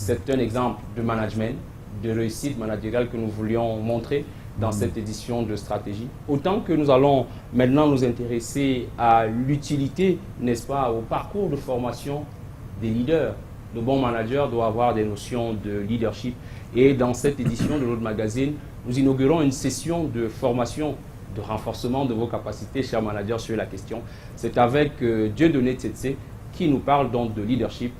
C'est un exemple de management, de réussite managériale que nous voulions montrer dans cette édition de stratégie. Autant que nous allons maintenant nous intéresser à l'utilité, n'est-ce pas, au parcours de formation des leaders. Le bon manager doit avoir des notions de leadership. Et dans cette édition de l'Autre Magazine, nous inaugurons une session de formation, de renforcement de vos capacités, chers managers, sur la question. C'est avec Dieudonné Tsetse qui nous parle donc de leadership.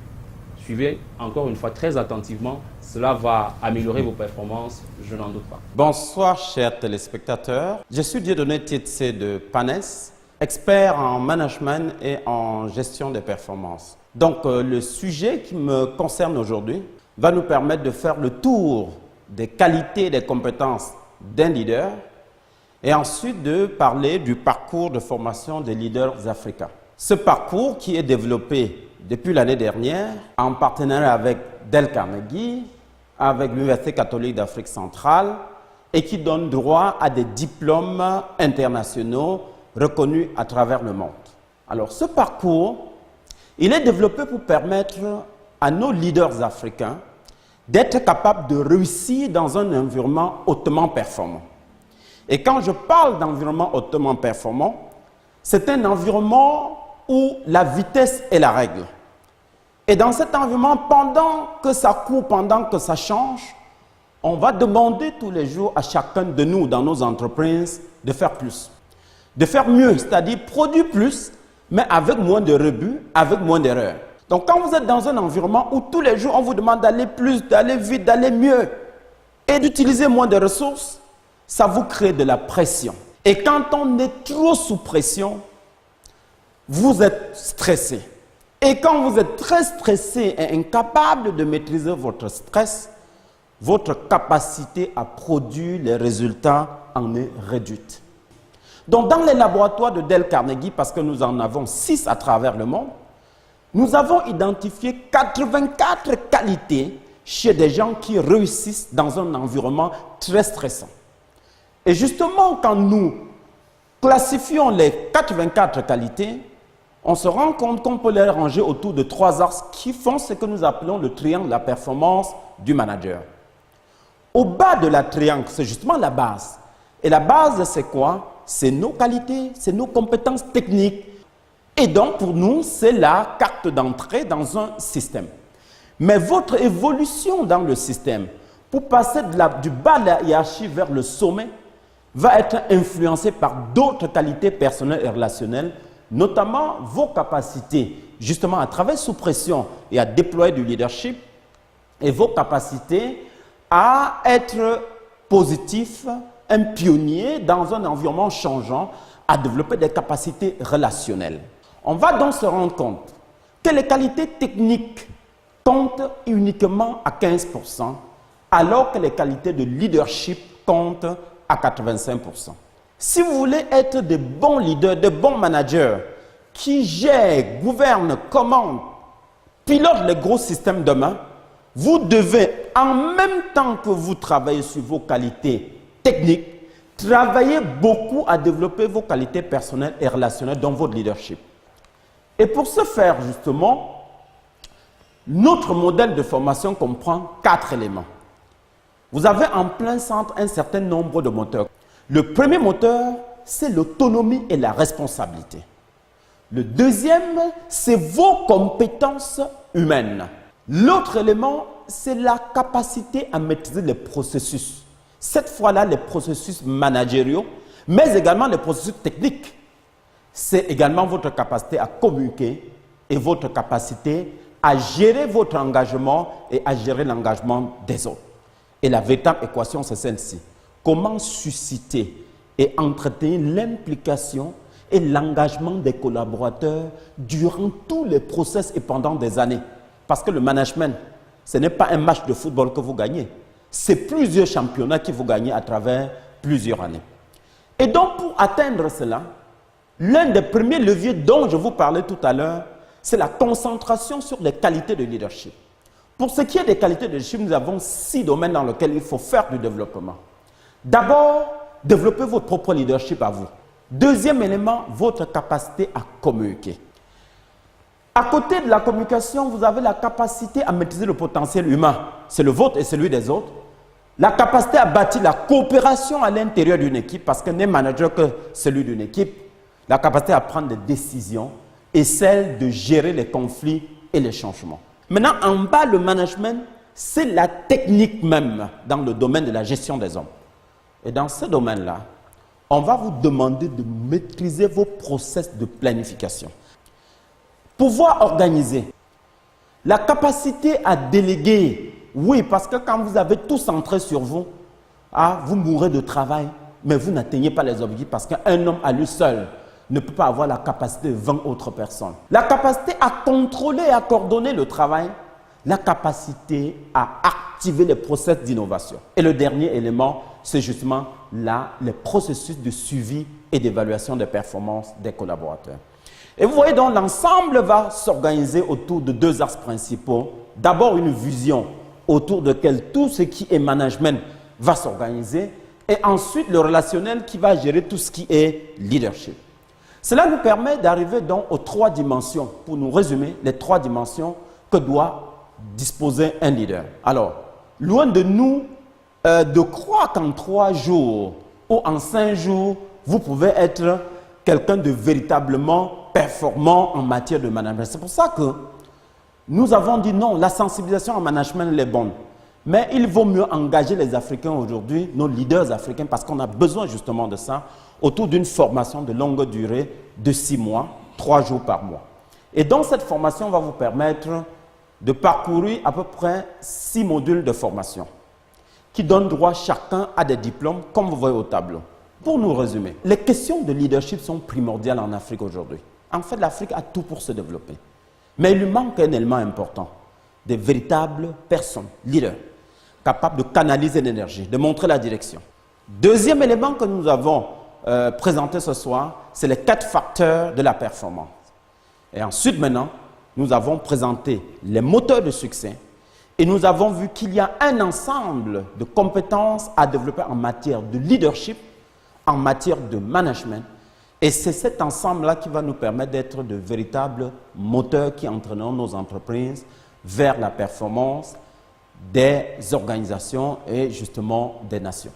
Suivez encore une fois très attentivement, cela va améliorer vos performances, je n'en doute pas. Bonsoir chers téléspectateurs, je suis Dieudonné Tsetse de PANES, expert en management et en gestion des performances. Donc le sujet qui me concerne aujourd'hui va nous permettre de faire le tour des qualités et des compétences d'un leader et ensuite de parler du parcours de formation des leaders africains. Ce parcours qui est développé depuis l'année dernière en partenariat avec Dale Carnegie, avec l'Université catholique d'Afrique centrale et qui donne droit à des diplômes internationaux reconnus à travers le monde. Alors ce parcours, il est développé pour permettre à nos leaders africains d'être capables de réussir dans un environnement hautement performant. Et quand je parle d'environnement hautement performant, c'est un environnement où la vitesse est la règle. Et dans cet environnement, pendant que ça court, pendant que ça change, on va demander tous les jours à chacun de nous, dans nos entreprises, de faire plus. De faire mieux, c'est-à-dire produire plus, mais avec moins de rebuts, avec moins d'erreurs. Donc quand vous êtes dans un environnement où tous les jours on vous demande d'aller plus, d'aller vite, d'aller mieux et d'utiliser moins de ressources, ça vous crée de la pression. Et quand on est trop sous pression, vous êtes stressé. Et quand vous êtes très stressé et incapable de maîtriser votre stress, votre capacité à produire les résultats en est réduite. Donc dans les laboratoires de Dale Carnegie, parce que nous en avons 6 à travers le monde, nous avons identifié 84 qualités chez des gens qui réussissent dans un environnement très stressant. Et justement, quand nous classifions les 84 qualités, on se rend compte qu'on peut les ranger autour de 3 axes qui font ce que nous appelons le triangle de la performance du manager. Au bas de la triangle, c'est justement la base. Et la base, c'est quoi? C'est nos qualités, c'est nos compétences techniques. Et donc, pour nous, c'est la carte d'entrée dans un système. Mais votre évolution dans le système, pour passer du bas de la hiérarchie vers le sommet, va être influencée par d'autres qualités personnelles et relationnelles, notamment vos capacités, justement à travailler sous pression et à déployer du leadership, et vos capacités à être positif, un pionnier dans un environnement changeant, à développer des capacités relationnelles. On va donc se rendre compte que les qualités techniques comptent uniquement à 15%, alors que les qualités de leadership comptent à 85%. Si vous voulez être de bons leaders, de bons managers qui gèrent, gouvernent, commandent, pilotent les gros systèmes demain, vous devez, en même temps que vous travaillez sur vos qualités techniques, travailler beaucoup à développer vos qualités personnelles et relationnelles dans votre leadership. Et pour ce faire, justement, notre modèle de formation comprend 4 éléments. Vous avez en plein centre un certain nombre de moteurs. Le premier moteur, c'est l'autonomie et la responsabilité. Le deuxième, c'est vos compétences humaines. L'autre élément, c'est la capacité à maîtriser les processus. Cette fois-là, les processus managériaux, mais également les processus techniques. C'est également votre capacité à communiquer et votre capacité à gérer votre engagement et à gérer l'engagement des autres. Et la véritable équation, c'est celle-ci. Comment susciter et entretenir l'implication et l'engagement des collaborateurs durant tous les process et pendant des années. Parce que le management, ce n'est pas un match de football que vous gagnez. C'est plusieurs championnats que vous gagnez à travers plusieurs années. Et donc, pour atteindre cela, l'un des premiers leviers dont je vous parlais tout à l'heure, c'est la concentration sur les qualités de leadership. Pour ce qui est des qualités de leadership, nous avons 6 domaines dans lesquels il faut faire du développement. D'abord, développer votre propre leadership à vous. Deuxième élément, votre capacité à communiquer. À côté de la communication, vous avez la capacité à maîtriser le potentiel humain. C'est le vôtre et celui des autres. La capacité à bâtir la coopération à l'intérieur d'une équipe, parce qu'un n'est manager que celui d'une équipe. La capacité à prendre des décisions et celle de gérer les conflits et les changements. Maintenant, en bas, le management, c'est la technique même dans le domaine de la gestion des hommes. Et dans ce domaine-là, on va vous demander de maîtriser vos process de planification. Pouvoir organiser. La capacité à déléguer. Oui, parce que quand vous avez tout centré sur vous, vous mourrez de travail, mais vous n'atteignez pas les objectifs parce qu'un homme à lui seul ne peut pas avoir la capacité de 20 autres personnes. La capacité à contrôler et à coordonner le travail. La capacité à activer les process d'innovation. Et le dernier élément, c'est justement les processus de suivi et d'évaluation des performances des collaborateurs. Et vous voyez donc, l'ensemble va s'organiser autour de deux axes principaux. D'abord, une vision autour de laquelle tout ce qui est management va s'organiser. Et ensuite, le relationnel qui va gérer tout ce qui est leadership. Cela nous permet d'arriver donc aux trois dimensions. Pour nous résumer, les trois dimensions que doit disposer un leader. Alors, loin de nous de croire qu'en 3 jours ou en 5 jours, vous pouvez être quelqu'un de véritablement performant en matière de management. C'est pour ça que nous avons dit non, la sensibilisation en management elle est bonne. Mais il vaut mieux engager les Africains aujourd'hui, nos leaders africains, parce qu'on a besoin justement de ça, autour d'une formation de longue durée de 6 mois, 3 jours par mois. Et donc cette formation va vous permettre de parcourir à peu près 6 modules de formation qui donnent droit chacun à des diplômes, comme vous voyez au tableau. Pour nous résumer, les questions de leadership sont primordiales en Afrique aujourd'hui. En fait, l'Afrique a tout pour se développer. Mais il lui manque un élément important, des véritables personnes, leaders, capables de canaliser l'énergie, de montrer la direction. Deuxième élément que nous avons présenté ce soir, c'est les 4 facteurs de la performance. Et ensuite, maintenant, nous avons présenté les moteurs de succès et nous avons vu qu'il y a un ensemble de compétences à développer en matière de leadership, en matière de management. Et c'est cet ensemble-là qui va nous permettre d'être de véritables moteurs qui entraîneront nos entreprises vers la performance des organisations et justement des nations.